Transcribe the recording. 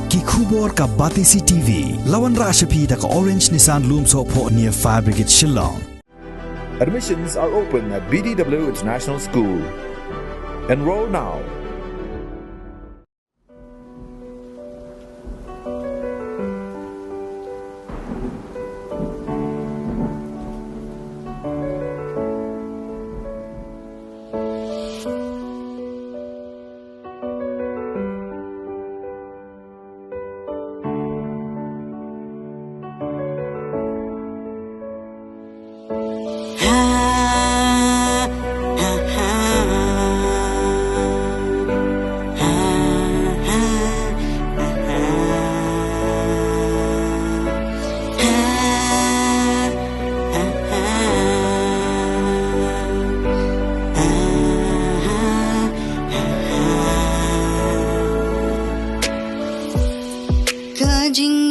ki khubor ka batisi TV lawan rashapi da ka Orange Nissan Loom Sopho near Fire Brigade Shillong. Admissions are open at BDW International School. Enroll now. Jingngeit